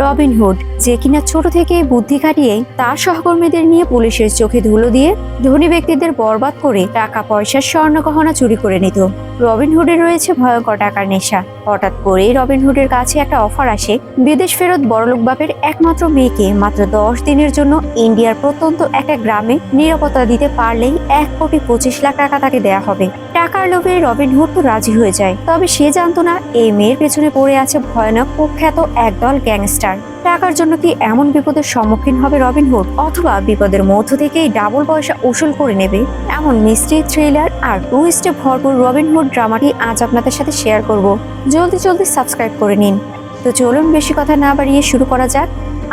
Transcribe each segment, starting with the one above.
Robin Hood, যে কিনা ছোট থেকে বুদ্ধি খাটিয়ে তার সহকর্মীদের নিয়ে পুলিশের চোখে ধুলো দিয়ে ধনী ব্যক্তিদের বরবাদ করে টাকা পয়সার স্বর্ণ গহনা চুরি করে নিত। রবিনহুডের রয়েছে ভয়ঙ্কর টাকার নেশা। হঠাৎ করেই রবিনহুডের কাছে একটা অফার আসে, বিদেশ ফেরত বড়লোক বাপের একমাত্র মেয়েকে মাত্র 10 দিনের জন্য ইন্ডিয়ার প্রত্যন্ত একটা গ্রামে নিরাপত্তা দিতে পারলেই 1,25,00,000 টাকা তাকে দেয়া হবে। টাকার লোভে রবিনহুড তো রাজি হয়ে যায়, তবে সে জানতো না এই মেয়ের পেছনে পড়ে আছে ভয়ানক কুখ্যাত একদল গ্যাংস্টার। টাকার জন্য কি এমন বিপদের সম্মুখীন হবে রবিনহুড, অথবা বিপদের মধ্য থেকেই ডাবল পয়সা উসুল করে নেবে? এমন মিস্ট্রি, থ্রিলার আর টুইস্টে ভরপুর রবিনহুড ড্রামাটি আজ আপনাদের সাথে শেয়ার করব। জলদি সাবস্ক্রাইব করে নিন। তো চলুন বেশি কথা না বাড়িয়ে শুরু করা যাক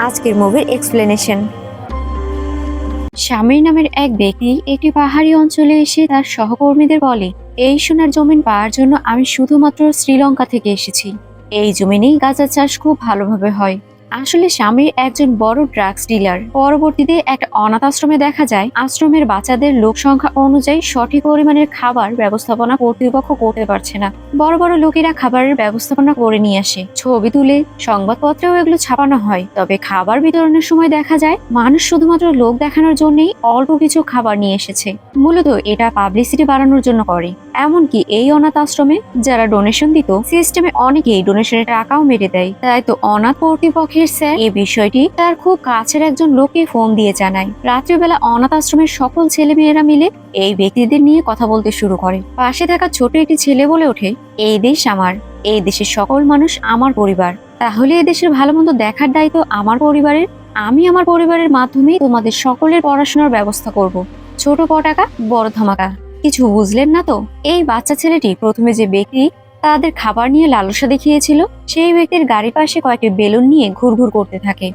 আজকের মুভির এক্সপ্লেনেশন। স্বামীর নামের এক ব্যক্তি একটি পাহাড়ি অঞ্চলে এসে তার সহকর্মীদের বলে, এই সোনার জমিন পাওয়ার জন্য আমি শুধুমাত্র শ্রীলঙ্কা থেকে এসেছি। এই জমিনেই গাঁজা চাষ খুব ভালোভাবে হয়। আসলে স্বামীর একজন বড় ড্রাগস ডিলার। পরবর্তীতে একটা অনাথ আশ্রমে দেখা যায় আশ্রমের বাচ্চাদের লোক সংখ্যা অনুযায়ী সঠিক পরিমাণের খাবার ব্যবস্থাপনা কর্তৃপক্ষ করতে পারছে না। বড় বড় লোকেরা খাবারের ব্যবস্থাপনা করে নিয়ে আসে, ছবি তুলে সংবাদপত্রেও এগুলো ছাপানো হয়। তবে খাবার বিতরণের সময় দেখা যায় মানুষ শুধুমাত্র লোক দেখানোর জন্যই অল্প কিছু খাবার নিয়ে এসেছে। মূলত এটা পাবলিসিটি বাড়ানোর জন্য করে। এমনকি এই অনাথ আশ্রমে যারা ডোনেশন দিত, সিস্টেমে অনেকেই ডোনেশনের টাকাও মেরে দেয়। তাই তো অনাথ কর্তৃপক্ষের স্যার এই বিষয়টি তার খুব কাছের একজন লোককে ফোন দিয়ে জানায়। রাত্রিবেলা অনাথ আশ্রমের সকল ছেলেমেয়েরা মিলে এই ব্যক্তিদের নিয়ে কথা বলতে শুরু করে। পাশে থাকা ছোট একটি ছেলে বলে ওঠে, এই দেশ আমার, এই দেশের সকল মানুষ আমার পরিবার। তাহলে এই দেশের ভালো মন্দ দেখার দায়িত্ব আমার পরিবারের। আমি আমার পরিবারের মাধ্যমে তোমাদের সকলের পড়াশোনার ব্যবস্থা করব। ছোট পটাকা বড় ধামাকা। কিছু বুঝলেন না তো? এই বাচ্চা ছেলেটি প্রথমে যে ব্যক্তি তাদের খাবার নিয়ে লালসা দেখিয়েছিল, সেই ব্যক্তির গাড়ির পাশে কয়েকটি বেলুন নিয়ে ঘুরঘুর করতে থাকে।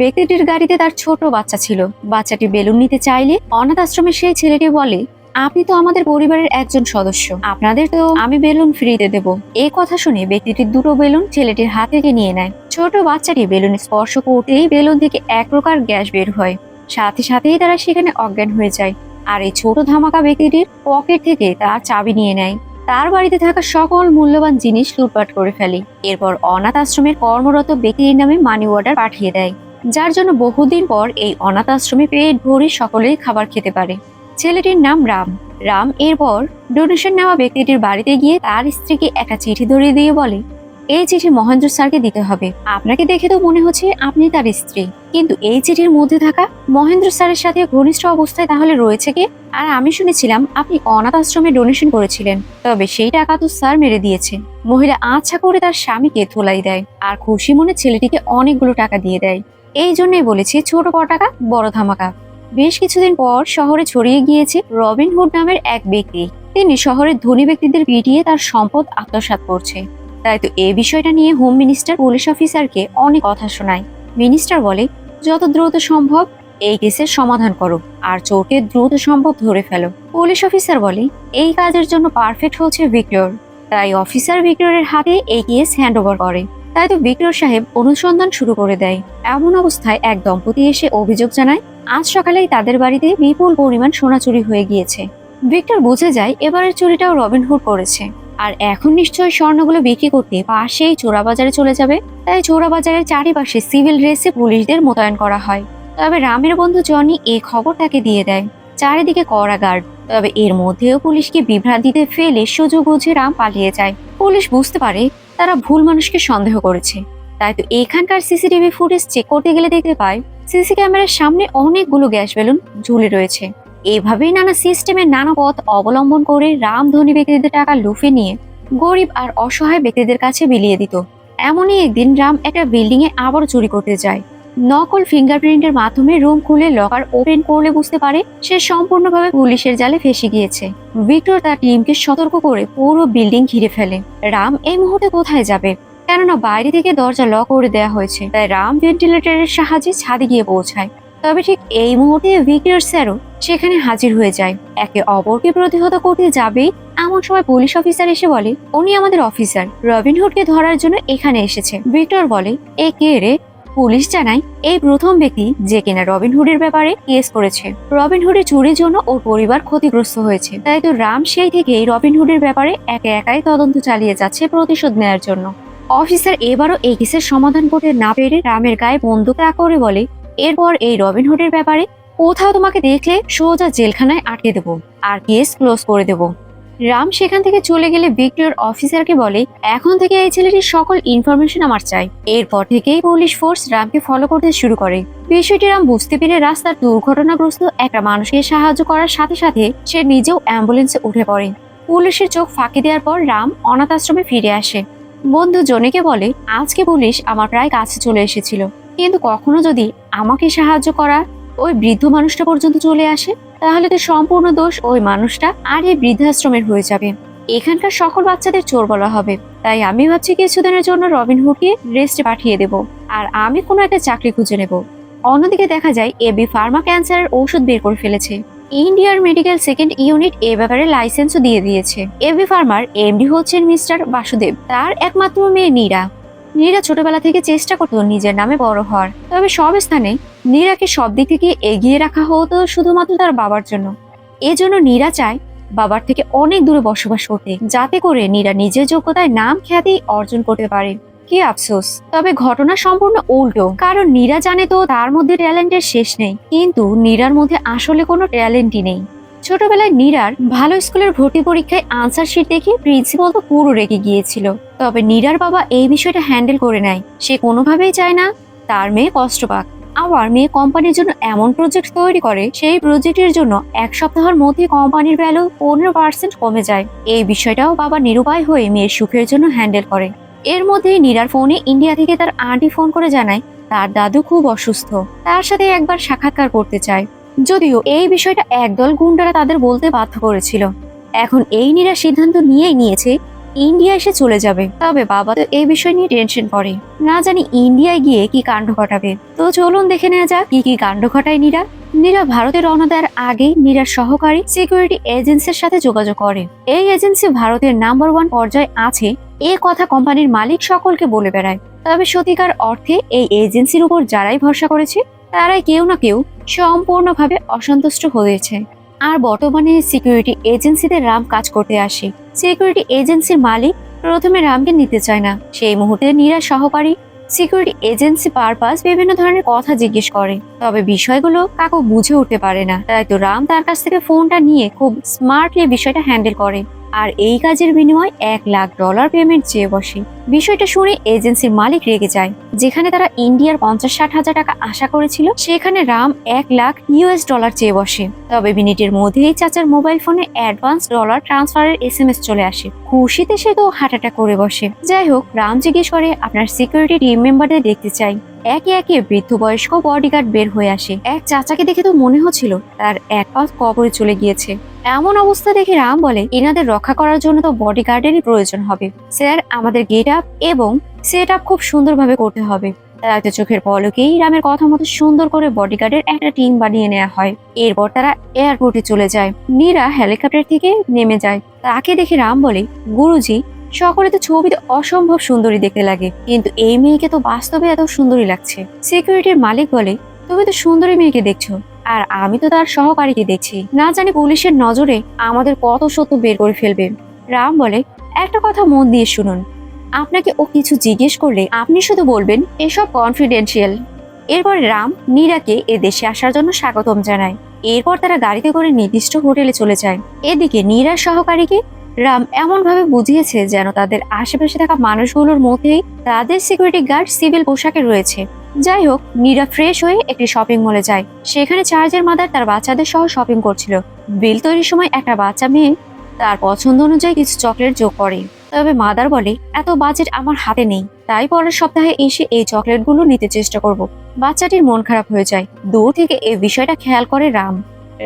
ব্যক্তিটির গাড়িতে তার ছোট বাচ্চা ছিল। বাচ্চাটি বেলুন নিতে চাইলে অনাথ আশ্রমের সেই ছেলেটি বলে, আপনি তো আমাদের পরিবারের একজন সদস্য, আপনাদের তো আমি বেলুন ফ্রিতে দেব। এই কথা শুনে ব্যক্তিটির দুটো বেলুন ছেলেটির হাত থেকে নিয়ে নেয়। ছোট বাচ্চাটি বেলুন স্পর্শ করতেই বেলুন থেকে এক প্রকার গ্যাস বের হয়। সাথে সাথেই তারা সেখানে অজ্ঞান হয়ে যায়। আর এই ছোট ধামাকা ব্যক্তিটির পকেট থেকে তার চাবি নিয়ে নেয়। তার বাড়িতে থাকা সকল মূল্যবান জিনিস লুটপাট করে ফেলে। এরপর অনাথ আশ্রমের কর্মরত ব্যক্তির নামে মানি অর্ডার পাঠিয়ে দেয়, যার জন্য বহুদিন পর এই অনাথ আশ্রমে পেট ভরে সকলেই খাবার খেতে পারে। ছেলেটির নাম রাম। রাম এরপর ডোনেশন নেওয়া ব্যক্তিটির বাড়িতে গিয়ে তার স্ত্রীকে একটা চিঠি ধরিয়ে দিয়ে বলে, এই চিঠি মহেন্দ্র স্যারকে দিতে হবে। আপনাকে দেখে তো মনে হচ্ছে আপনি তার স্ত্রী, কিন্তু এই চিঠির মধ্যে থাকা মহেন্দ্র স্যারের সাথে ঘনিষ্ঠ অবস্থায় তাহলে রয়েছে কে? আর আমি শুনেছিলাম আপনি অনাথ আশ্রমে ডোনেশন করেছিলেন, তবে সেই টাকা তো স্যার মেরে দিয়েছে। মহিলা আচ্ছা করে তার স্বামীকে ধোলাই দেয় আর খুশি মনে ছেলেটিকে অনেকগুলো টাকা দিয়ে দেয়। এই জন্যই বলেছি ছোট পটাকা বড় ধামাকা। বেশ কিছুদিন পর শহরে ছড়িয়ে গিয়েছে রবিনহুড নামের এক ব্যক্তি। তিনি শহরের ধনী ব্যক্তিদের পিটিয়ে তার সম্পদ আত্মসাৎ করছে। তাই তো এই বিষয়টা নিয়ে হোম মিনিস্টার পুলিশ অফিসারকে অনেক কথা শোনায়। মিনিস্টার বলে, যত দ্রুত সম্ভব এই কেসের সমাধান করো আর চোরকে দ্রুত সম্ভব ধরে ফেলো। পুলিশ অফিসার বলে, এই কাজের জন্য পারফেক্ট হচ্ছে ভিক্টর। তাই অফিসার ভিক্টরের হাতে এই কেস হ্যান্ড ওভার করে। তাই তো ভিক্টর সাহেব অনুসন্ধান শুরু করে দেয়। এমন অবস্থায় এক দম্পতি এসে অভিযোগ জানায়, আজ সকালেই তাদের বাড়িতে বিপুল পরিমাণ সোনা চুরি হয়ে গিয়েছে। ভিক্টর বুঝে যায় এবারের চুরিটাও রবিনহুড করেছে। আর এখন নিশ্চয়ই স্বর্ণগুলো বিক্রি করতে পাশেই চোরাবাজারে চলে যাবে। তাই চোরাবাজারের চারিপাশে সিভিল ড্রেসে পুলিশদের মোতায়েন করা হয়। তবে রামের বন্ধু জনি এই খবর তাকে দিয়ে দেয়। চারিদিকে কড়া গার্ড। তবে এর মধ্যেও পুলিশকে বিভ্রান্তিতে ফেলে সুযোগ বুঝে রাম পালিয়ে যায়। পুলিশ বুঝতে পারে তারা ভুল মানুষকে সন্দেহ করেছে। তাই তো এখানকার সিসিটিভি ফুটেজ চেক করতে গেলে দেখতে পায় সিসি ক্যামেরার সামনে অনেকগুলো গ্যাস বেলুন ঝুলে রয়েছে। এভাবেই নানা সিস্টেমের নানা পথ অবলম্বন করে রাম ধনী ব্যক্তিদের টাকা লুফে নিয়ে গরিব আর অসহায় ব্যক্তিদের কাছে বিলিয়ে দিত। এমনই একদিন রাম একটা বিল্ডিং এ আবার চুরি করতে যায়। নকল ফিঙ্গারপ্রিন্টের মাধ্যমে রুম খুলে লকার ওপেন করলে বুঝতে পারে সে সম্পূর্ণভাবে পুলিশের জালে ফেসে গিয়েছে। ভিক্টর তার টিমকে সতর্ক করে পুরো বিল্ডিং ঘিরে ফেলে। রাম এই মুহূর্তে কোথায় যাবে? কেননা বাইরে থেকে দরজা লক করে দেওয়া হয়েছে। তাই রাম ভেন্টিলেটরের সাহায্যে ছাদে গিয়ে পৌঁছায়। তবে ঠিক এই মুহূর্তে ভিক্টর স্যারও সেখানে হাজির হয়ে যায়। একে অপরকে প্রতিহত করতে যাবেই এমন সময় পুলিশ অফিসার এসে বলে, উনি আমাদের অফিসার, রবিনহুডকে ধরার জন্য এখানে এসেছে। ভিক্টর বলে, এ কে রে? পুলিশ জানায় এই প্রথম ব্যক্তি যে কিনা রবিনহুডের ব্যাপারে কেস করেছে। রবিনহুডের চুরির জন্য ওর পরিবার ক্ষতিগ্রস্ত হয়েছে। তাই তো রাম সেই থেকেই রবিনহুডের ব্যাপারে একে একাই তদন্ত চালিয়ে যাচ্ছে প্রতিশোধ নেয়ার জন্য। অফিসার এবারও এই কেসের সমাধান করতে না পেরে রামের গায়ে বন্দুক তাক করে বলে, এরপর এই রবিনহুডের ব্যাপারে কোথাও তোমাকে দেখলে সোজা জেলখানায় আটকে দেবো আর কেস ক্লোজ করে দেবো। রাম সেখান থেকে চলে গেলে ভিক্টর অফিসারকে বলে, এখন থেকে এই ছেলেটির সকল ইনফরমেশন আমার চাই। এরপর থেকেই পুলিশ ফোর্স রামকে ফলো করতে শুরু করে। বিষয়টি রাম বুঝতে পেরে রাস্তার দুর্ঘটনাগ্রস্ত একটা মানুষকে সাহায্য করার সাথে সাথে সে নিজেও অ্যাম্বুলেন্সে উঠে পড়ে। পুলিশের চোখ ফাঁকি দেওয়ার পর রাম অনাথ আশ্রমে ফিরে আসে। বন্ধু জনিকে বলে, আজকে পুলিশ আমার প্রায় কাছে চলে এসেছিল, কিন্তু কখনো যদি আমাকে সাহায্য করা ওই বৃদ্ধ মানুষটা পর্যন্ত চলে আসে, তাহলে তো সম্পূর্ণ দোষ ওই মানুষটা আর এই বৃদ্ধাশ্রমের হয়ে যাবে। এখানকার সকল বাচ্চাদের চোর বলা হবে। তাই আমি ভাবছি কিছুদিনের জন্য রবিনহুডকে রেস্টে পাঠিয়ে দেব, আর আমি কোনো একটা চাকরি খুঁজে নেব। অন্যদিকে দেখা যায় এবি ফার্মা ক্যান্সারের ঔষধ বের করে ফেলেছে। ইন্ডিয়ার মেডিকেল সেকেন্ড ইউনিট এ ব্যাপারে লাইসেন্সও দিয়ে দিয়েছে। এবি ফার্মার এমডি হচ্ছেন মিস্টার বাসুদেব, তার একমাত্র মেয়ে নীরা। নীরা ছোটবেলা থেকে চেষ্টা করতো নিজের নামে বড় হওয়ার, তবে সব স্থানে নীরাকে সব দিক থেকে এগিয়ে রাখা হতো শুধুমাত্র তার বাবার জন্য। এজন্য নীরা চায় বাবার থেকে অনেক দূরে বসবাস করতে, যাতে করে নীরা নিজের যোগ্যতায় নাম খ্যাতি অর্জন করতে পারে। কি আফসোস, তবে ঘটনা সম্পূর্ণ উল্টো। কারণ নীরা জানে তো তার মধ্যে ট্যালেন্টের শেষ নেই, কিন্তু নীরার মধ্যে আসলে কোনো ট্যালেন্টই নেই। ছোটবেলায় নীরার ভালো স্কুলের ভর্তি পরীক্ষায় আনসার শিট দেখে প্রিন্সিপাল তো পুরো রেগে গিয়েছিল। তবে নীরার বাবা এই বিষয়টা হ্যান্ডেল করে নেয়। সে কোনোভাবেই চায় না তার মেয়ে কষ্ট পাক। আবার মেয়ে কোম্পানির জন্য এমন প্রজেক্ট তৈরি করে, সেই প্রজেক্টের জন্য এক সপ্তাহের মধ্যে কোম্পানির ভ্যালু 15% কমে যায়। এই বিষয়টাও বাবা নিরুপায় হয়ে মেয়ের সুখের জন্য হ্যান্ডেল করে। এর মধ্যেই নীরার ফোনে ইন্ডিয়া থেকে তার আন্টি ফোন করে জানায় তার দাদু খুব অসুস্থ, তার সাথে একবার সাক্ষাৎকার করতে চায়। যদিও এই বিষয়টা একদল গুন্ডারা তাদের বলতে বাধ্য করেছিল। এখন এই নীরা সিদ্ধান্ত নিয়েছে ইন্ডিয়া এসে চলে যাবে। তবে বাবা তো এই বিষয় নিয়ে টেনশন করে, না জানি ইন্ডিয়ায় গিয়ে কি কাণ্ড ঘটাবে। তো চলুন দেখে নেওয়া যাক কি কি কাণ্ড ঘটায় নীরা। নীরা ভারতে রওনা দেওয়ার আগেই নীরার সহকারী সিকিউরিটি এজেন্সির সাথে যোগাযোগ করে। এই এজেন্সি ভারতের নাম্বার 1 পর্যায়ে আছে, এ কথা কোম্পানির মালিক সকলকে বলে বেড়ায়। তবে সত্যিকার অর্থে এই এজেন্সির উপর যারাই ভরসা করেছে, তারাই কেউ না কেউ সম্পূর্ণভাবে অসন্তুষ্ট হয়েছে। আর বর্তমানে সিকিউরিটি এজেন্সিতে রাম কাজ করতে আসে। সিকিউরিটি এজেন্সির মালিক প্রথমে রামকে নিতে চায় না। সেই মুহূর্তে নীরা সহকারী সিকিউরিটি এজেন্সি পারপাস বিভিন্ন ধরনের কথা জিজ্ঞেস করে, তবে বিষয়গুলো কাকু বুঝে উঠতে পারে না। তাই তো রাম তার কাছ থেকে ফোনটা নিয়ে খুব স্মার্টলি বিষয়টা হ্যান্ডেল করে, আর এই কাজের বিনিময়ে $1,00,000 পেমেন্ট চেয়ে বসে। বিষয়টা শুনে এজেন্সির মালিক রেগে যায়। যেখানে তারা ইন্ডিয়ার 50-60 হাজার টাকা আশা করেছিল, সেখানে রাম $1,00,000 চেয়ে বসে। তবে মিনিটের মধ্যেই চাচার মোবাইল ফোনে অ্যাডভান্স ডলার ট্রান্সফারের SMS চলে আসে। খুশিতে সে তো হার্ট অ্যাটাক করে বসে। যাই হোক, রাম জিজ্ঞেস করে, আপনার সিকিউরিটি টিম মেম্বারদের দেখতে চাই। একে একে বৃদ্ধ বয়স্ক বডিগার্ড বের হয়ে আসে। এক চাচাকে দেখে তো মনে হচ্ছিল তার এক পা কবরে চলে গিয়েছে। এমন অবস্থা দেখে রাম বলে, এনাদের রক্ষা করার জন্য তো বডিগার্ডেরই প্রয়োজন হবে স্যার। আমাদের গেট আপ এবং সেট আপ খুব সুন্দরভাবে করতে হবে। তারা তো চোখের পলকেই রামের কথা মতো সুন্দর করে বডিগার্ডের একটা টিম বানিয়ে নেওয়া হয়। এরপর তারা এয়ারপোর্টে চলে যায়। নীরা হেলিকপ্টার থেকে নেমে যায়। তাকে দেখে রাম বলে, গুরুজি, সকলে তো ছবিতে অসম্ভব সুন্দরী দেখতে লাগে, কিন্তু এই মেয়েকে তো বাস্তবে এত সুন্দরী লাগছে। সিকিউরিটির মালিক বলে, তুমি তো সুন্দরী মেয়েকে দেখছো, আর আমি তো তার সহকারীকে দেখছি। না জানি পুলিশের নজরে আমাদের কত সত্য বের করে ফেলবে। রাম বলে, একটা কথা মন দিয়ে শুনুন, আপনাকে ও কিছু জিজ্ঞেস করলে আপনি শুধু বলবেন এসব কনফিডেন্সিয়াল। এরপর রাম নীরাকে এ দেশে আসার জন্য স্বাগতম জানায়। এরপর তারা গাড়িতে করে নির্দিষ্ট হোটেলে চলে যায়। এদিকে নীরার সহকারীকে রাম এমন ভাবে বুঝিয়েছে যেন তাদের আশেপাশে থাকা মানুষগুলোর মধ্যেই তাদের সিকিউরিটি গার্ড সিভিল পোশাকে রয়েছে। যাই হোক, নীরা ফ্রেশ হয়ে একটি শপিং মলে যায়। সেখানে চার্জের মাদার তার বাচ্চাদের সহ শপিং করছিল। বিল তৈরির সময় একটা বাচ্চা মেয়ে তার পছন্দ অনুযায়ী কিছু চকলেট যোগ করে। তবে মাদার বলে, এত বাজেট আমার হাতে নেই, তাই পরের সপ্তাহে এসে এই চকলেটগুলো নিতে চেষ্টা করব। বাচ্চাটির মন খারাপ হয়ে যায়। দূর থেকে এই বিষয়টা খেয়াল করে রাম।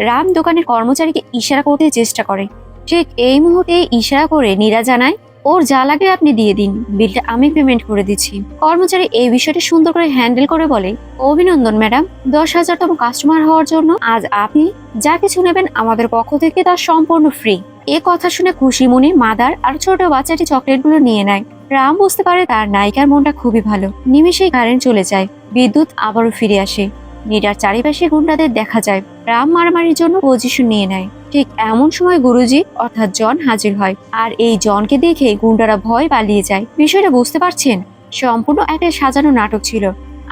রাম দোকানের কর্মচারীকে ইশারা করতে চেষ্টা করে। ঠিক এই মুহূর্তে ইশারা করে নীরা জানায়, ওর যা লাগে আপনি দিয়ে দিন, বিলটা আমি পেমেন্ট করে দিচ্ছি। কর্মচারী এই বিষয়টা সুন্দর করে হ্যান্ডেল করে বলে, অভিনন্দন ম্যাডাম, 10,000তম কাস্টমার হওয়ার জন্য আজ আপনি যা কিছু নেবেন আমাদের পক্ষ থেকে তা সম্পূর্ণ ফ্রি। এ কথা শুনে খুশি মনে মাদার আর ছোট বাচ্চাটি চকলেটগুলো নিয়ে নেয়। রাম বুঝতে পারে তার নায়িকার মনটা খুবই ভালো। নিমেষেই কারেন্ট চলে যায়। বিদ্যুৎ আবারও ফিরে আসে। নীরার চারিপাশে গুন্ডাদের দেখা যায়। রাম মারামারির জন্য পজিশন নিয়ে নেয়। ঠিক এমন সময় গুরুজি অর্থাৎ জন হাজির হয়, আর এই জনকে দেখে গুন্ডারা ভয় পালিয়ে যায়। বিষয়টা বুঝতে পারছেন? সম্পূর্ণ একটা সাজানো নাটক ছিল,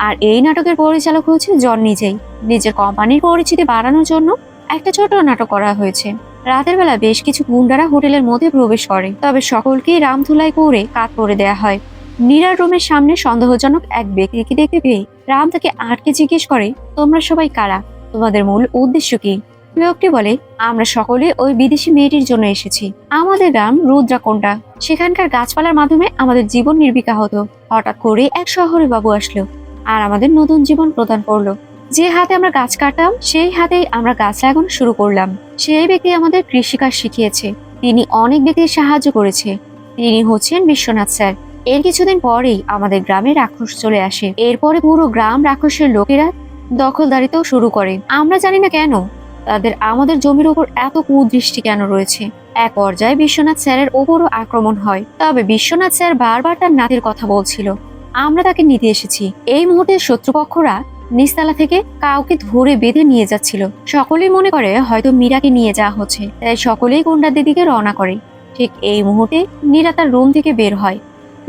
আর এই নাটকের পরিচালক হচ্ছে জন নিজেই। নিজের কোম্পানির পরিচিতি বাড়ানোর জন্য একটা ছোট নাটক করা হয়েছে। রাতের বেলা বেশ কিছু গুন্ডারা হোটেলের মধ্যে প্রবেশ করে, তবে সকলকেই রামধুলাই করে কাত করে দেয়া হয়। নীরার রুমের সামনে সন্দেহজনক এক ব্যক্তিকে দেখতে পেয়ে রাম তাকে আটকে জিজ্ঞেস করে, তোমরা সবাই কারা? তোমাদের মূল উদ্দেশ্য কি? লোকটি বলে, আমরা সকলে ওই বিদেশি মেয়েটির জন্য এসেছি। আমাদের গ্রাম রুদ্রাকোন্ডা, সেখানকার গাছপালার মাধ্যমে আমাদের জীবন নির্বিকার হতো। হঠাৎ করে এক শহরে বাবু আসলো আর আমাদের নতুন জীবন প্রদান করলো। যে হাতে আমরা গাছ কাটতাম সেই হাতেই আমরা গাছ লাগানো শুরু করলাম। সেই ব্যক্তি আমাদের কৃষিকাজ শিখিয়েছে, তিনি অনেক ব্যক্তির সাহায্য করেছে। তিনি হচ্ছেন বিশ্বনাথ স্যার। এর কিছুদিন পরেই আমাদের গ্রামে রাক্ষস চলে আসে। এরপরে পুরো গ্রাম রাক্ষসের লোকেরা দখলদারিতেও শুরু করে। আমরা জানি না কেন তাদের আমাদের জমির উপর এত কুদৃষ্টি কেন রয়েছে। এক পর্যায়ে বিশ্বনাথ স্যারের ওপরও আক্রমণ হয়, তবে বিশ্বনাথ স্যার বারবার তার নাতির কথা বলছিল। আমরা তাকে নিতে এসেছি। এই মুহূর্তে শত্রুপক্ষরা নিচতলা থেকে কাউকে ধরে বেঁধে নিয়ে যাচ্ছিল। সকলেই মনে করে হয়তো মীরাকে নিয়ে যাওয়া হচ্ছে, তাই সকলেই গুন্ডাদের দিকে রওনা করে। ঠিক এই মুহূর্তে নীরা তার রুম থেকে বের হয়।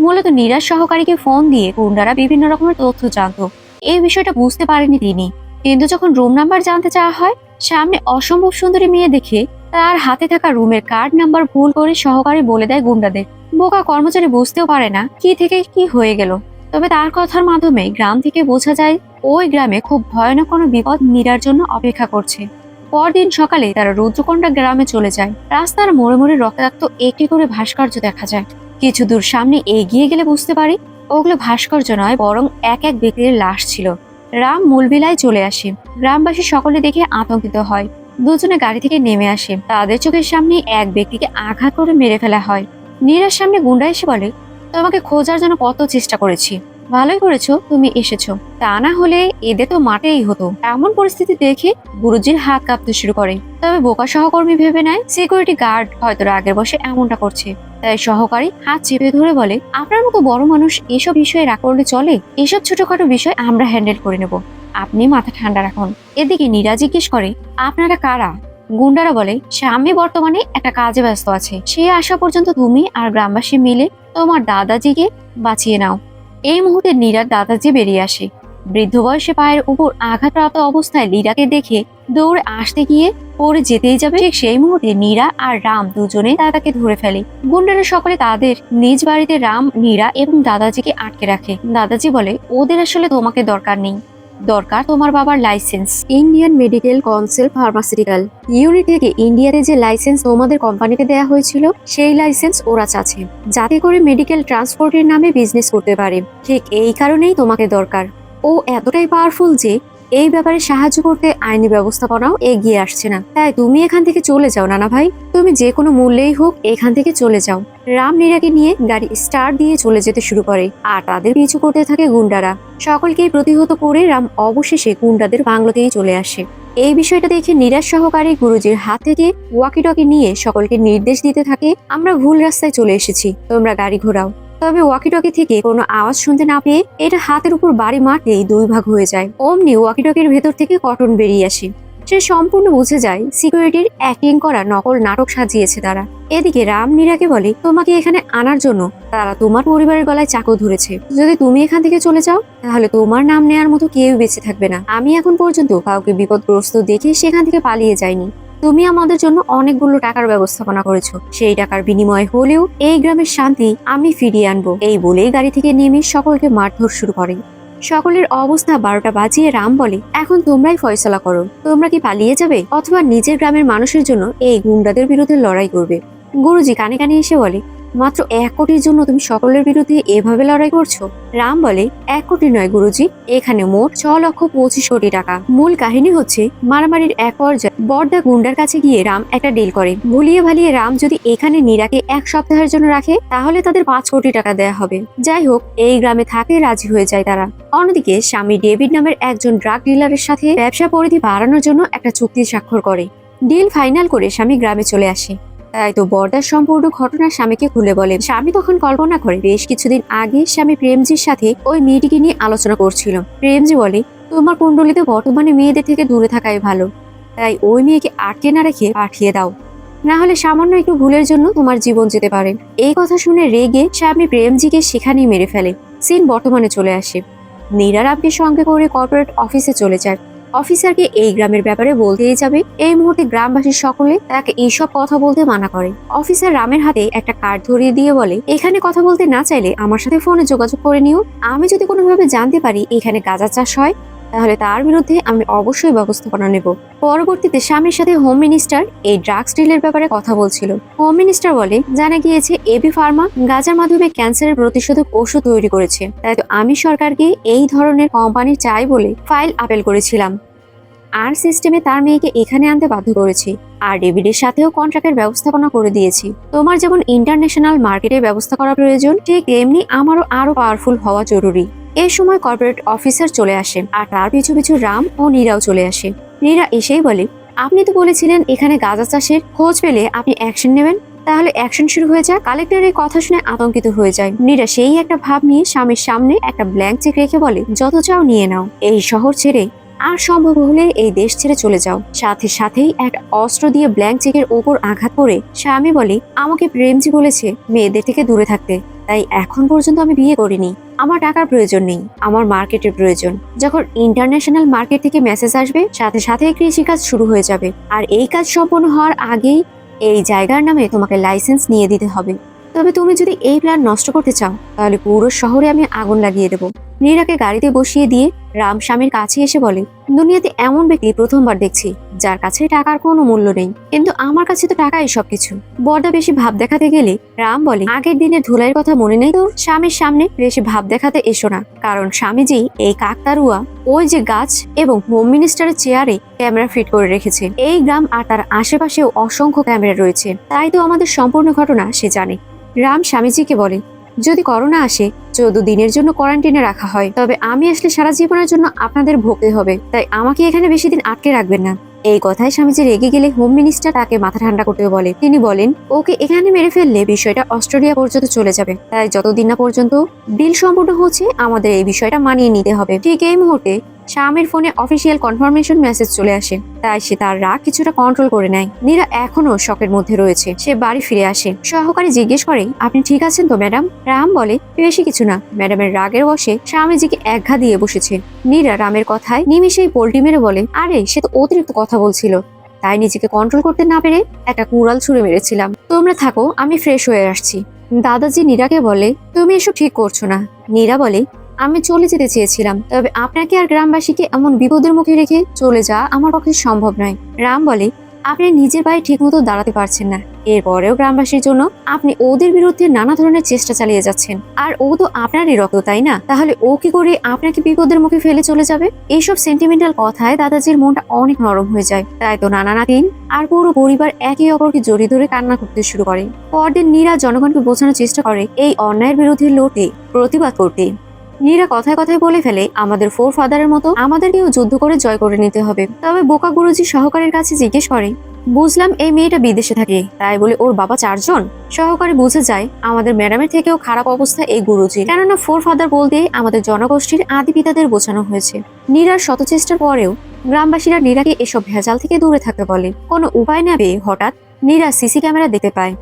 মূলত নীরার সহকারীকে ফোন দিয়ে গুন্ডারা বিভিন্ন রকমের তথ্য জানতো। এই বিষয়টা বুঝতে পারেনি তিনি, কিন্তু যখন রুম নাম্বার জানতে চাওয়া হয়, সামনে অসম্ভব সুন্দরী মেয়ে দেখে তার হাতে থাকা রুমের কার্ড নাম্বার ভুল করে সহকারী বলে দেয় গুন্ডাদের। বোকা কর্মচারী বুঝতেও পারে না কি থেকে কি হয়ে গেল। তবে তার কথার মাধ্যমে গ্রাম থেকে বোঝা যায় ওই গ্রামে খুব ভয়ানক কোনো বিপদ নীরার জন্য অপেক্ষা করছে। পরদিন সকালে তারা রুদ্রকোন্ডা গ্রামে চলে যায়। রাস্তার মোড়ে মোড়ে রক্তাক্ত একটি করে ভাস্কর্য দেখা যায়। কিছু দূর সামনে এগিয়ে গেলে বুঝতে পারি ওগুলো ভাস্কর্য নয়, বরং এক এক ব্যক্তির লাশ ছিল। রাম মূলবিলায় চলে আসে। গ্রামবাসী সকলে দেখে আতঙ্কিত হয়। দুজনে গাড়ি থেকে নেমে আসে। তাদের চোখের সামনে এক ব্যক্তিকে আঘাত করে মেরে ফেলা হয়। নীরার সামনে গুন্ডা এসে বলে, তোমাকে খোঁজার জন্য কত চেষ্টা করেছি, ভালোই করেছো তুমি এসেছো, তা না হলে এদের তো মাঠেই হতো। এমন পরিস্থিতি দেখে গুরুজির হাত কাঁপতে শুরু করে। তবে বোকা সহকর্মী ভেবে নেয় সিকিউরিটি গার্ড হয়তো রাগের বসে এমনটা করছে। তাই সহকারী হাত চেপে ধরে বলে, আপনার মতো বড় মানুষ এসব বিষয়ে রাগ করলে চলে? এসব ছোটখাটো বিষয় আমরা হ্যান্ডেল করে নেব, আপনি মাথা ঠান্ডা রাখুন। এদিকে নীরা জিজ্ঞেস করে, আপনারা কারা? গুন্ডারা বলে, স্বামী বর্তমানে একটা কাজে ব্যস্ত আছে, সে আসা পর্যন্ত তুমি আর গ্রামবাসী মিলে তোমার দাদাজিকে বাঁচিয়ে নাও। এই মুহূর্তে নীরার দাদাজি বেরিয়ে আসে। বৃদ্ধ বয়সে পায়ের উপর আঘাতপ্রাপ্ত অবস্থায় নীরাকে দেখে দৌড়ে আসতে গিয়ে পড়ে যেতেই যাবে, ঠিক সেই মুহূর্তে নীরা আর রাম দুজনে দাদাকে ধরে ফেলে। গুন্ডারা সকলে তাদের নিজ বাড়িতে রাম, নীরা এবং দাদাজিকে আটকে রাখে। দাদাজি বলে, ওদের আসলে তোমাকে দরকার নেই, দরকার তোমার বাবার licence. Indian medical council pharmaceutical unit থেকে ইন্ডিয়াতে যে লাইসেন্স তোমাদের কোম্পানিতে দেয়া হয়েছিল, সেই লাইসেন্স ওরা চাচ্ছে, যাতে করে মেডিকেল ট্রান্সপোর্টের নামে বিজনেস করতে পারে। ঠিক এই কারণেই তোমাকে দরকার। ও এতটাই পাওয়ারফুল যে এই ব্যাপারে সাহায্য করতে আইনি ব্যবস্থাপনাও এগিয়ে আসছে না। তাই তুমি এখান থেকে চলে যাও নানা ভাই, তুমি যে কোনো মূল্যেই হোক এখান থেকে চলে যাও। রাম নীরাকে নিয়ে গাড়ি স্টার্ট দিয়ে চলে যেতে শুরু করে, আর তাদের পিছু করতে থাকে গুন্ডারা। সকলকেই প্রতিহত করে রাম অবশেষে গুন্ডাদের বাংলোতেই চলে আসে। এই বিষয়টা দেখে নীরার সহকারী গুরুজির হাত থেকে ওয়াকিটকি নিয়ে সকলকে নির্দেশ দিতে থাকে, আমরা ভুল রাস্তায় চলে এসেছি, তোমরা গাড়ি ঘোরাও। তবে ওয়াকিটকি থেকে কোনো আওয়াজ শুনতে না পেয়ে এটা হাতের উপর বাড়ি মারতেই দুই ভাগ হয়ে যায়। অমনি ওয়াকিটকির ভেতর থেকে কটন বেরিয়ে আসে। সে সম্পূর্ণ বুঝে যায় সিকিউরিটির অ্যাক্টিং করা নকল নাটক সাজিয়েছে তারা। এদিকে রাম নীরাকে বলে, তোমাকে এখানে আনার জন্য তারা তোমার পরিবারের গলায় চাকু ধরেছে। যদি তুমি এখান থেকে চলে যাও তাহলে তোমার নাম নেয়ার মতো কেউ বেঁচে থাকবে না। আমি এখন পর্যন্ত কাউকে বিপদগ্রস্ত দেখে সেখান থেকে পালিয়ে যাইনি। তুমি আমাদের জন্য অনেকগুলো টাকার ব্যবস্থাপনা করেছো, সেই টাকার বিনিময়ে হলেও এই গ্রামের শান্তি আমি ফিরিয়ে আনবো। এই বলেই গাড়ি থেকে নেমে সকলকে মারধর শুরু করে। সকলের অবস্থা 12টা বাজিয়ে রাম বলে, এখন তোমরাই ফয়সলা করো, তোমরা কি পালিয়ে যাবে অথবা নিজের গ্রামের মানুষের জন্য এই গুন্ডাদের বিরুদ্ধে লড়াই করবে? গুরুজি কানে কানে এসে বলে, মাত্র 1 কোটির জন্য তুমি সকলের বিরুদ্ধে এভাবে লড়াই করছো? রাম বলে, 1 কোটি নয় গুরুজি, এখানে মোট 6,25,00,000 টাকা। মূল কাহিনী হচ্ছে মারামারির এক পর্যায়ে বড়দা গুন্ডার কাছে গিয়ে রাম একটা ডিল করে। ভুলিয়ে ভালিয়ে রাম যদি এখানে নীরাকে 1 সপ্তাহের জন্য রাখে তাহলে তাদের 5 কোটি টাকা দেয়া হবে। যাই হোক, এই গ্রামে থাকতে রাজি হয়ে যায় তারা। অন্যদিকে স্বামী ডেভিড নামের একজন ড্রাগ ডিলারের সাথে ব্যবসা পরিধি বাড়ানোর জন্য একটা চুক্তি স্বাক্ষর করে। ডিল ফাইনাল করে স্বামী গ্রামে চলে আসে। তাই তো বর্দার সম্পূর্ণ ঘটনা স্বামীকে খুলে বলে। স্বামী তখন কল্পনা করে বেশ কিছুদিন আগে স্বামী প্রেমজির সাথে ওই মেয়েটিকে নিয়ে আলোচনা করছিল। প্রেমজি বলে, তোমার কুণ্ডলিতে বর্তমানে মেয়েদের থেকে দূরে থাকাই ভালো। তাই ওই মেয়েকে আটকে না রেখে পাঠিয়ে দাও, না হলে সামান্য একটু ভুলের জন্য তোমার জীবন যেতে পারে। এই কথা শুনে রেগে স্বামী প্রেমজিকে সেখানেই মেরে ফেলে। সিন বর্তমানে চলে আসে। নীরা রামকে সঙ্গে করে কর্পোরেট অফিসে চলে যায়। অফিসারকে এই গ্রামের ব্যাপারে বলতেই যাবে। এই মুহূর্তে গ্রামবাসীর সকলে তাকে এইসব কথা বলতে মানা করে। অফিসার রামের হাতে একটা কার্ড ধরিয়ে দিয়ে বলে, এখানে কথা বলতে না চাইলে আমার সাথে ফোনে যোগাযোগ করে নিও। আমি যদি কোনোভাবে জানতে পারি এখানে গাঁজা চাষ হয়, তাহলে তার বিরুদ্ধে আমি অবশ্যই ব্যবস্থাপনা নেব। পরবর্তীতে স্বামীর সাথে হোম মিনিস্টার এই ড্রাগস ডিলের ব্যাপারে কথা বলছিল। হোম মিনিস্টার বলে, জানা গিয়েছে এবি ফার্মা গাঁজার মাধ্যমে ক্যান্সারের প্রতিষেধক ওষুধ তৈরি করেছে। তাই তো আমি সরকারকে এই ধরনের কোম্পানি চাই বলে ফাইল আপিল করেছিলাম, আর সিস্টেমে তার মেয়েকে এখানে আনতে বাধ্য করেছি। আর ডেভিডের সাথেও কন্ট্রাক্টের ব্যবস্থাপনা করে দিয়েছি। তোমার যেমন ইন্টারন্যাশনাল মার্কেটে ব্যবস্থা করা প্রয়োজন, ঠিক তেমনি আমারও আরো পাওয়ারফুল হওয়া জরুরি। এই সময় কর্পোরেট অফিসার চলে আসে, আর তার পিছু পিছু রাম ও নীরাও চলে আসে। নীরা এসেই বলে, আপনি তো বলেছিলেন এখানে গাঁজা চাষের খোঁজ পেলে আপনি অ্যাকশন নেবেন, তাহলে অ্যাকশন শুরু হয়ে যায়। কালেক্টর এই কথা শুনে আতঙ্কিত হয়ে যায়। নীরা সেই একটা ভাব নিয়ে স্বামীর সামনে একটা ব্ল্যাঙ্ক চেক রেখে বলে, যত চাও নিয়ে নাও, এই শহর ছেড়ে আর সম্ভব হলে এই দেশ ছেড়ে চলে যাও। সাথে সাথেই একটা অস্ত্র দিয়ে ব্ল্যাঙ্ক চেকের ওপর আঘাত করে স্বামী বলে, আমাকে প্রেমজি বলেছে মেয়েদের থেকে দূরে থাকতে, তাই এখন পর্যন্ত আমি বিয়ে করিনি। আমার টাকার প্রয়োজন নেই, আমার মার্কেটের প্রয়োজন। যখন ইন্টারন্যাশনাল মার্কেট থেকে মেসেজ আসবে, সাথে সাথে কৃষিকাজ শুরু হয়ে যাবে। আর এই কাজ সম্পন্ন হওয়ার আগেই এই জায়গার নামে তোমাকে লাইসেন্স নিয়ে দিতে হবে। তবে তুমি যদি এই প্ল্যান নষ্ট করতে চাও, তাহলে পুরো শহরে আমি আগুন লাগিয়ে দেবো। নীরাকে গাড়িতে বসিয়ে দিয়ে রাম স্বামীর কাছে এসে বলে, দুনিয়াতে এমন ব্যক্তি প্রথমবার দেখছি যার কাছে টাকার কোনো মূল্য নেই, কিন্তু আমার কাছে তো টাকাই সবকিছু। বড় বেশি ভাব দেখাতে গেলে রাম বলে, আগের দিনের ধুলাইয়ের কথা মনে নেই তোর? স্বামীর সামনে বেশি ভাব দেখাতে এসো না, কারণ স্বামীজি এই কাকতারুয়া ওই যে গাছ এবং হোম মিনিস্টারের চেয়ারে ক্যামেরা ফিট করে রেখেছে। এই গ্রাম আর তার আশেপাশেও অসংখ্য ক্যামেরা রয়েছে, তাই তো আমাদের সম্পূর্ণ ঘটনা সে জানে। রাম স্বামীজিকে বলে, যদি করোনা আসে 14 দিনের জন্য কোয়ারেন্টাইনে রাখা হয়, তবে আমি আসলে সারা জীবনের জন্য আপনাদের ভুগতে হবে, তাই আমাকে এখানে বেশি দিন আটকে রাখবেন না। এই কথায় স্বামীজি রেগে গেলে হোম মিনিস্টার তাকে মাথা ঠান্ডা করতে বলে। তিনি বলেন, ওকে এখানে মেরে ফেললে বিষয়টা অস্ট্রেলিয়া পর্যন্ত চলে যাবে, তাই যতদিন না পর্যন্ত ডিল সম্পূর্ণ হচ্ছে আমাদের এই বিষয়টা মানিয়ে নিতে হবে। ঠিক এই মুহূর্তে স্বামীর ফোনে অফিসিয়াল কনফার্মেশন মেসেজ চলে আসে, তাই সে তার রাগ কিছুটা কন্ট্রোল করে নেয়। নীরা এখনো শকের মধ্যে রয়েছে। সে বাড়ি ফিরে আসে। সহকারী জিজ্ঞেস করে, আপনি ঠিক আছেন তো ম্যাডাম? রাম বলে, বেশি কিছু না। ম্যাডামের রাগের বশে স্বামীজিকে একঘা দিয়ে বসেছে। নীরা রামের কথায় নিমিষেই পোল্টি মেরে বলে, আরে সে তো অতিরিক্ত কথা বলছিল, তাই নিজেকে কন্ট্রোল করতে না পেরে একটা কুড়াল ছুঁড়ে মেরেছিলাম। তোমরা থাকো, আমি ফ্রেশ হয়ে আসছি। দাদাজি নীরাকে বলে, তুমি এসব ঠিক করছো না। নীরা বলে, আমি চলে যেতে চেয়েছিলাম, তবে আপনাকে আর গ্রামবাসীকে এমন বিপদের মুখে রেখে চলে যাওয়া আমার পক্ষে সম্ভব নয়। রাম বলে, আপনি নিজের পায়ে ঠিক মতো দাঁড়াতে পারছেন না, এরপরেও গ্রামবাসীর জন্য আপনি ওদের বিরুদ্ধে নানা ধরনের চেষ্টা চালিয়ে যাচ্ছেন। আর ও তো আপনারই রক্ত, তাই না? তাহলে ও কি করে আপনাকে বিপদের মুখে ফেলে চলে যাবে? এইসব সেন্টিমেন্টাল কথায় দাদাজির মনটা অনেক নরম হয়ে যায়। তাই তো নানা নাতিন আর পুরো পরিবার একে অপরকে জড়িয়ে ধরে কান্না করতে শুরু করে। পরদিন নীরা জনগণকে বোঝানোর চেষ্টা করে এই অন্যায়ের বিরুদ্ধে লড়তে, প্রতিবাদ করতে। নীরা কথায় কথায় বলে ফেলে, আমাদের ফোর ফাদারের মতো আমাদেরকেও যুদ্ধ করে জয় করে নিতে হবে। তবে বোকা গুরুজি সহকারীর কাছে জিজ্ঞেস করে, বুঝলাম এই মেয়েটা বিদেশে থাকে, তাই বলে ওর বাবা 4 জন? সহকারী বুঝে যায় আমাদের ম্যাডামের থেকেও খারাপ অবস্থা এই গুরুজি, কেননা ফোর ফাদার বলতে আমাদের জনগোষ্ঠীর আদি পিতাদের বোঝানো হয়েছে। নীরার শত চেষ্টার পরেও গ্রামবাসীরা নীরাকে এসব ভেজাল থেকে দূরে থাকতে বলে। কোনো উপায় না পেয়ে হঠাৎ নীরা সিসি ক্যামেরা দেখতে পায়।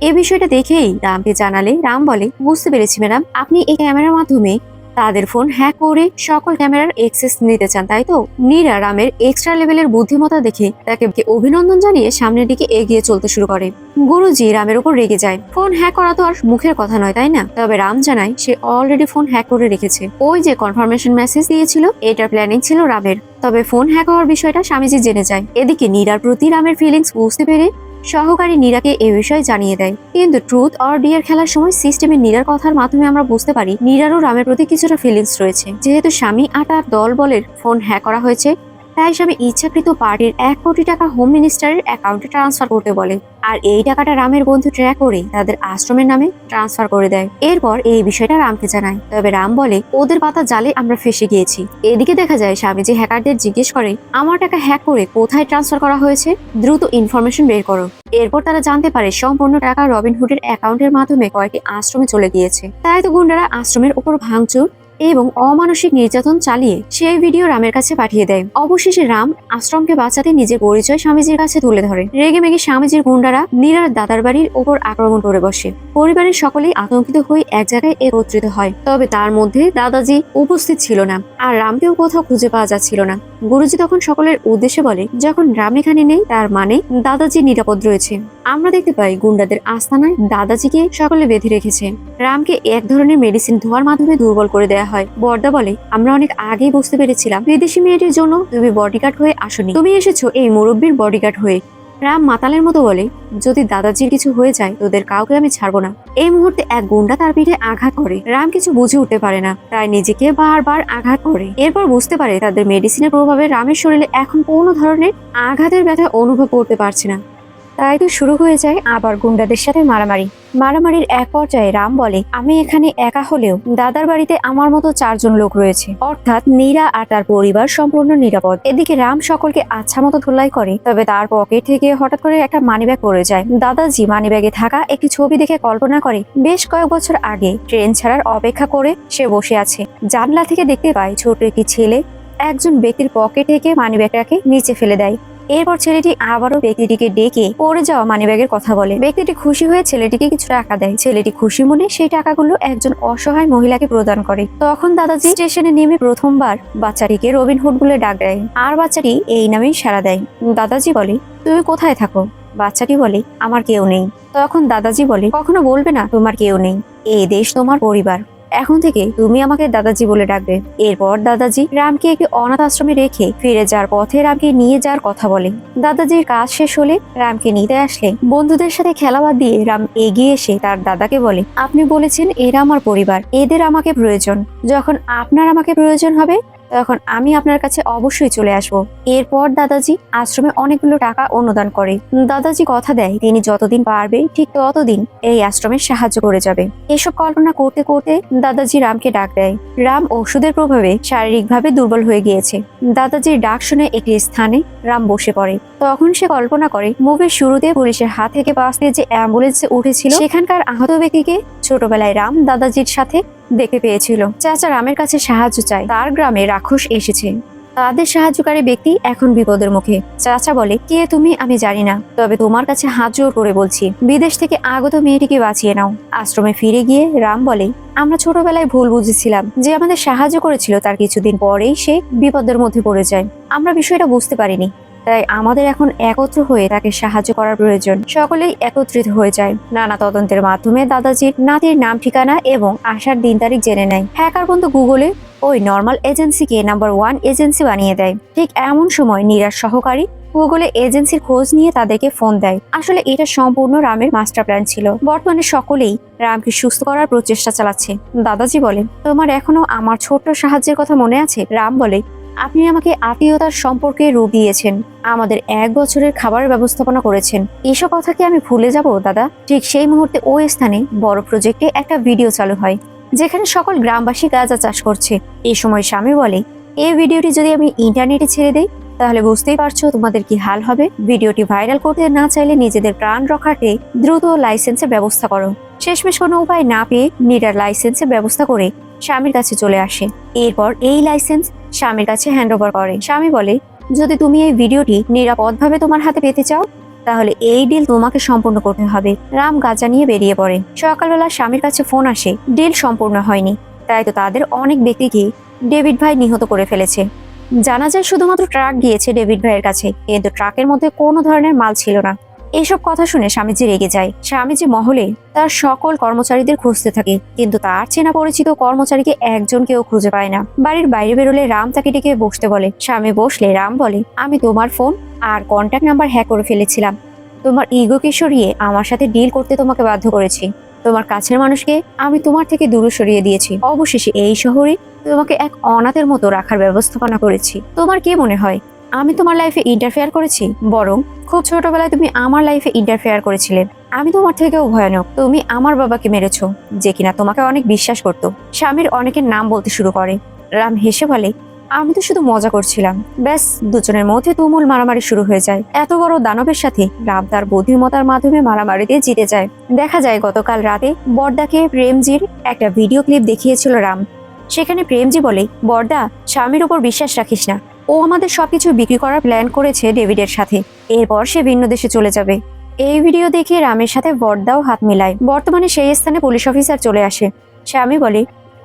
এই বিষয়টা দেখেই রামকে জানালে রাম বলে, বুঝতে পেরেছি ম্যাডাম, আপনি এই ক্যামেরার মাধ্যমে তাদের ফোন হ্যাক করে সকল ক্যামেরার অ্যাক্সেস নিতে চান, তাই তো? নীরা রামের এক্সট্রা লেভেলের বুদ্ধিমত্তা দেখে তাকে অভিনন্দন জানিয়ে সামনের দিকে এগিয়ে চলতে শুরু করে। গুরুজি রামের উপর রেগে যায়। ফোন হ্যাক করা তো আর মুখের কথা নয়, তাই না? তবে রাম জানায় সে অলরেডি ফোন হ্যাক করে রেখেছে। ওই যে কনফার্মেশন মেসেজ দিয়েছিল, এটার প্ল্যানিং ছিল রামের। তবে ফোন হ্যাক হওয়ার বিষয়টা স্বামীজি জেনে যায়। এদিকে নীরার প্রতি রামের ফিলিংস বুঝতে পেরে সহকারী নীরাকে এ বিষয়ে জানিয়ে দেয়। কিন্তু ট্রুথ অর ডিয়ার খেলার সময় সিস্টেমে নীরার কথার মাধ্যমে আমরা বুঝতে পারি নীরারও রামের প্রতি কিছুটা ফিলিংস রয়েছে। যেহেতু স্বামী আর তার দল বলের ফোন হ্যাক করা হয়েছে, তাই স্বামী ইচ্ছাকৃত পার্টির 1 কোটি টাকা হোম মিনিস্টারের অ্যাকাউন্টে ট্রান্সফার করতে বলে। আর এই টাকাটা রামের বন্ধু ট্র্যাক করে তাদের আশ্রমের নামে ট্রান্সফার করে দেয়। এরপর এই বিষয়টা রামকে জানায়। তবে রাম বলে, ওদের পাতা জালে আমরা ফেসে গিয়েছি। এদিকে দেখা যায় স্বামীজি হ্যাকারদের জিজ্ঞেস করে, আমার টাকা হ্যাক করে কোথায় ট্রান্সফার করা হয়েছে, দ্রুত ইনফরমেশন বের করো। এরপর তারা জানতে পারে সম্পূর্ণ টাকা রবিনহুডের অ্যাকাউন্টের মাধ্যমে কয়েকটি আশ্রমে চলে গিয়েছে। তাই তো গুন্ডারা আশ্রমের উপর ভাঙচুর এবং অমানসিক নির্যাতন চালিয়ে সেই ভিডিও রামের কাছে পাঠিয়ে দেয়। অবশেষে রাম আশ্রমকে বাঁচাতে নিজের পরিচয় স্বামীজির কাছে তুলে ধরে। রেগে মেগে স্বামীজির গুন্ডারা নীরার দাদার বাড়ির উপর আক্রমণ করে বসে। পরিবারের সকলেই আতঙ্কিত হয়ে এক জায়গায় একত্রিত হয়। তবে তার মধ্যে দাদাজি উপস্থিত ছিল না, আর রামকেও কোথাও খুঁজে পাওয়া যাচ্ছিল না। গুরুজি তখন সকলের উদ্দেশ্যে বলে, যখন রাম এখানে নেই তার মানে দাদাজি নিরাপদ রয়েছে। আমরা দেখতে পাই গুন্ডাদের আস্তানায় দাদাজিকে সকলে বেঁধে রেখেছে। রামকে এক ধরনের মেডিসিন ধোয়ার মাধ্যমে দুর্বল করে দেওয়া হয়। বর্দা বলে, আমরা অনেক আগেই বুঝতে পেরেছিলাম বিদেশি মেয়েটির জন্য তুমি বডিগার্ড হয়ে আসনি, তুমি এসেছো এই মুরব্বীর বডিগার্ড হয়ে। রাম মাতালের মতো বলে, যদি দাদাজির কিছু হয়ে যায় তোদের কাউকে আমি ছাড়বো না। এই মুহূর্তে এক গুন্ডা তার পিঠে আঘাত করে। রাম কিছু বুঝে উঠতে পারে না, তাই নিজেকে বারবার আঘাত করে। এরপর বুঝতে পারে তাদের মেডিসিনের প্রভাবে রামের শরীরে এখন কোনো ধরনের আঘাতের ব্যথা অনুভব করতে পারছে না। তাই তো শুরু হয়ে যায় আবার গুন্ডাদের সাথে মারামারির এক পর্যায়ে রাম বলে, আমি এখানে একা হলেও দাদার বাড়িতে আমার মতো 4 জন লোক রয়েছে, অর্থাৎ নীরা আর তার পরিবার সম্পূর্ণ নিরাপদ। এদিকে রাম সকলকে আচ্ছা মতো ধুলাই করে। তবে তার পকেট থেকে হঠাৎ করে একটা মানিব্যাগ পড়ে যায়। দাদাজি মানিব্যাগে থাকা একটি ছবি দেখে কল্পনা করে বেশ কয়েক বছর আগে ট্রেন ছাড়ার অপেক্ষা করে সে বসে আছে। জানলা থেকে দেখতে পায় ছোট একটি ছেলে একজন ব্যক্তির পকেট থেকে মানিব্যাগটাকে নিচে ফেলে দেয়। এরপর ছেলেটি আবারও ব্যক্তিটিকে ডেকে পড়ে যাওয়া মানিব্যাগের কথা বলে। ব্যক্তিটি খুশি হয়ে ছেলেটিকে কিছু টাকা দেয়। ছেলেটি খুশি মনে সেই টাকাগুলো একজন অসহায় মহিলাকে প্রদান করে। তখন দাদাজি স্টেশনে নেমে প্রথমবার বাচ্চাটিকে রবিনহুড বলে ডাক দেয়, আর বাচ্চাটি এই নামেই সাড়া দেয়। দাদাজি বলে, তুমি কোথায় থাকো? বাচ্চাটি বলে, আমার কেউ নেই। তখন দাদাজি বলে, কখনো বলবে না তোমার কেউ নেই, এই দেশ তোমার পরিবার, এখন থেকে তুমি আমাকে দাদাজি বলে ডাকবে। এরপর দাদাজি রামকে একটি অনাথ আশ্রমে রেখে ফিরে যাওয়ার পথে রামকে নিয়ে যাওয়ার কথা বলে। দাদাজির কাজ শেষ হলে রামকে নিতে আসলে বন্ধুদের সাথে খেলা বাদ দিয়ে রাম এগিয়ে এসে তার দাদাকে বলে, আপনি বলেছেন এরা আমার পরিবার, এদের আমাকে প্রয়োজন। যখন আপনার আমাকে প্রয়োজন হবে তখন আমি আপনার কাছে অবশ্যই চলে আসব। এরপর দাদাজি আশ্রমে অনেকগুলো টাকা অনুদান করে। দাদাজি কথা দেয় তিনি যতদিন পারবে ঠিক ততদিন এই আশ্রমে সাহায্য করে যাবে। এসব কল্পনা করতে করতে দাদাজি রামকে ডাক দেয়। রাম ওষুধের প্রভাবে শারীরিকভাবে দুর্বল হয়ে গিয়েছে। দাদাজির ডাক শুনে একটি স্থানে রাম বসে পড়ে। তখন সে কল্পনা করে মুভির শুরুতে পুলিশের হাত থেকে বাঁচতে যে অ্যাম্বুলেন্সে উঠেছিল সেখানকার আহত ব্যক্তিকে ছোটবেলায় রাম দাদাজির সাথে দেখতে পেয়েছিল। চাচা রামের কাছে সাহায্য চায়, তার গ্রামে রাক্ষস এসেছে। তাদের সাহায্যকারী ব্যক্তি এখন বিপদের মুখে। চাচা বলে, কে তুমি আমি জানি না, তবে তোমার কাছে হাত জোর করে বলছি বিদেশ থেকে আগত মেয়েটিকে বাঁচিয়ে নাও। আশ্রমে ফিরে গিয়ে রাম বলে, আমরা ছোটবেলায় ভুল বুঝেছিলাম, যে আমাদের সাহায্য করেছিল তার কিছুদিন পরেই সে বিপদের মধ্যে পড়ে যায়। আমরা বিষয়টা বুঝতে পারিনি, তাই আমাদের এখন একত্র হয়ে তাকে সাহায্য করার প্রয়োজন। সকলেই একত্রিত হয়ে যায়। নানা তদন্তের মাধ্যমে দাদাজির নাতির নাম ঠিকানা এবং আসার দিন তারিখ জেনে নেয়। হ্যাকার বন্ধু গুগলে ওই নর্মাল এজেন্সিকে নাম্বার 1 এজেন্সি বানিয়ে দেয়। ঠিক এমন সময় নীরার সহকারী গুগলে এজেন্সির খোঁজ নিয়ে তাদেরকে ফোন দেয়। আসলে এটা সম্পূর্ণ রামের মাস্টার প্ল্যান ছিল। বর্তমানে সকলেই রামকে সুস্থ করার প্রচেষ্টা চালাচ্ছে। দাদাজি বলে, তোমার এখনো আমার ছোট্ট সাহায্যের কথা মনে আছে? রাম বলে, আপনি আমাকে আত্মীয়তার সম্পর্কে রূপ দিয়েছেন, আমাদের 1 বছরের খাবারের ব্যবস্থাপনা করেছেন, এসব কথা কি আমি ভুলে যাব দাদা? ঠিক সেই মুহূর্তে ওই স্থানে বড় প্রজেক্টে একটা ভিডিও চালু হয় যেখানে সকল গ্রামবাসী গাঁজা চাষ করছে। এই সময় স্বামী বলে, এই ভিডিওটি যদি আমি ইন্টারনেটে ছেড়ে দেই তাহলে বুঝতেই পারছো তোমাদের কি হাল হবে। ভিডিওটি ভাইরাল করতে না চাইলে নিজেদের প্রাণ রক্ষার্থে দ্রুত লাইসেন্সের ব্যবস্থা করো। শেষমেশ কোনো উপায় না পেয়ে নীরার লাইসেন্সের ব্যবস্থা করে স্বামীর কাছে চলে আসে। এরপর এই লাইসেন্স স্বামীর কাছে হ্যান্ডওভার করে। স্বামী বলে, যদি তুমি এই ভিডিওটি নিরাপদভাবে তোমার হাতে পেতে চাও তাহলে এই ডিল তোমাকে সম্পূর্ণ করতে হবে। রাম গাঁজা নিয়ে বেরিয়ে পড়ে। সকালবেলা স্বামীর কাছে ফোন আসে, ডিল সম্পূর্ণ হয়নি, তাই তো তাদের অনেক ব্যক্তিকে ডেভিড ভাই নিহত করে ফেলেছে। জানা যায় শুধুমাত্র ট্রাক গিয়েছে ডেভিড ভাইয়ের কাছে, কিন্তু ট্রাকের মধ্যে কোনো ধরনের মাল ছিল না। এইসব কথা শুনে স্বামীজি রেগে যায়। স্বামীজি মহলে তার সকল কর্মচারীদের খুঁজতে থাকে, কিন্তু তার চেনা পরিচিত কর্মচারীকে একজনকেও খুঁজে পায় না। বাড়ির বাইরে বেরোলে রাম তাকে ডেকে বসতে বলে। স্বামী বসলে রাম বলে, আমি তোমার ফোন আর কন্ট্যাক্ট নাম্বার হ্যাক করে ফেলেছিলাম। তোমার ইগোকে সরিয়ে আমার সাথে ডিল করতে তোমাকে বাধ্য করেছি। তোমার কাছের মানুষকে আমি তোমার থেকে দূরে সরিয়ে দিয়েছি। অবশেষে এই শহরে তোমাকে এক অনাথের মতো রাখার ব্যবস্থাপনা করেছি। তোমার কি মনে হয় আমি তোমার লাইফে ইন্টারফেয়ার করেছি? বরং খুব ছোটবেলায় তুমি আমার লাইফে ইন্টারফেয়ার করেছিলে। আমি তোমার থেকেও ভয়ানক। তুমি আমার বাবাকে মেরেছো, যে কিনা তোমাকে অনেক বিশ্বাস করতো। স্বামীর অনেকের নাম বলতে শুরু করে। রাম হেসে বলে, আমি তো শুধু মজা করছিলাম। ব্যাস, দুজনের মধ্যে তুমুল মারামারি শুরু হয়ে যায়। এত বড় দানবের সাথে রাম তার বুদ্ধিমত্তার মাধ্যমে মারামারিতে জিতে যায়। দেখা যায় গতকাল রাতে বর্দাকে প্রেমজির একটা ভিডিও ক্লিপ দেখিয়েছিল রাম। সেখানে প্রেমজি বলে, বর্দা, স্বামীর উপর বিশ্বাস রাখিস না। ও আমাদের সবকিছু বিক্রি করার প্ল্যান করেছে ডেভিডের সাথে। এরপর সে ভিন্ন দেশে চলে যাবে। এই ভিডিও দেখে রামের সাথে বর্দাও হাত মিলায়। বর্তমানে সেই স্থানে পুলিশ অফিসার চলে আসে। স্বামী বলে,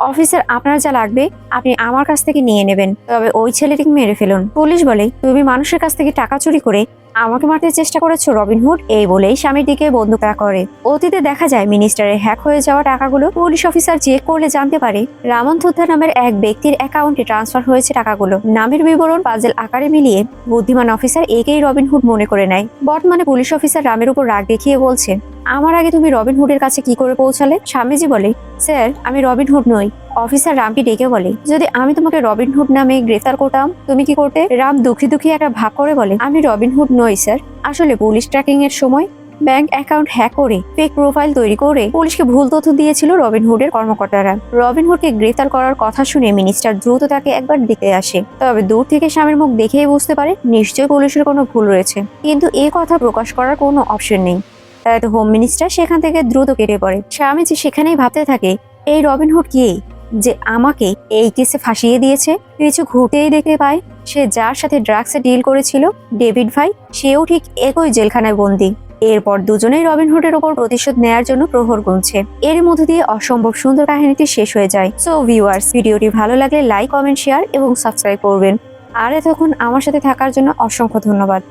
অফিসার, আপনার যা লাগবে আপনি আমার কাছ থেকে নিয়ে নেবেন, তবে ওই ছেলেটিকে মেরে ফেলুন। পুলিশ বলে, তুমি মানুষের কাছ থেকে টাকা চুরি করে আমাকে মারতে চেষ্টা করেছো রবিনহুড। এই বলেই স্বামীর দিকে বন্দুক তাক করে। অতীতে দেখা যায় মিনিস্টারের হ্যাক হয়ে যাওয়া টাকাগুলো পুলিশ অফিসার চেক করলে জানতে পারে রামন থুদ্ধা নামের এক ব্যক্তির অ্যাকাউন্টে ট্রান্সফার হয়েছে টাকাগুলো। নামের বিবরণ পাজেল আকারে মিলিয়ে বুদ্ধিমান অফিসার একেই রবিনহুড মনে করে নেয়। বর্তমানে পুলিশ অফিসার রামের উপর রাগ দেখিয়ে বলছে, আমার আগে তুমি রবিনহুডের কাছে কি করে পৌঁছালে? স্বামীজি বলে, স্যার, আমি রবিনহুড নই। অফিসার রামকে ডেকে বলে, যদি আমি তোমাকে রবিনহুড নামে গ্রেফতার করতাম তুমি কি করতে? রাম দুঃখী দুঃখী একটা ভাব করে বলে, আমি রবিনহুড নই স্যার। আসলে পুলিশ ট্র্যাকিং এর সময় ব্যাংক অ্যাকাউন্ট হ্যাক করে ফেক প্রোফাইল তৈরি করে পুলিশকে ভুল তথ্য দিয়েছিল রবিনহুডের কর্মকর্তারা। রবিনহুডকে গ্রেফতার করার কথা শুনে মিনিস্টার দ্রুত তাকে একবার দেখতে আসে। তবে দূর থেকে স্বামীর মুখ দেখেই বুঝতে পারে নিশ্চয়ই পুলিশের কোনো ভুল রয়েছে, কিন্তু এই কথা প্রকাশ করার কোনো অপশন নেই। তাই তো হোম মিনিস্টার সেখান থেকে দ্রুত কেটে পড়ে। স্বামীজি সেখানেই ভাবতে থাকে, এই রবিনহুড কে যে আমাকে এই কেসে ফাঁসিয়ে দিয়েছে? কিছু ঘুরতেই দেখতে পায় সে যার সাথে ড্রাগসে ডিল করেছিল, ডেভিড ভাই, সেও ঠিক একই জেলখানায় বন্দী। এরপর দুজনেই রবিনহুডের ওপর প্রতিশোধ নেয়ার জন্য প্রহর গুনছে। এর মধ্য দিয়ে অসম্ভব সুন্দর কাহিনীটি শেষ হয়ে যায়। সো ভিউয়ার্স, ভিডিওটি ভালো লাগলে লাইক, কমেন্ট, শেয়ার এবং সাবস্ক্রাইব করবেন। আর এতক্ষণ আমার সাথে থাকার জন্য অসংখ্য ধন্যবাদ।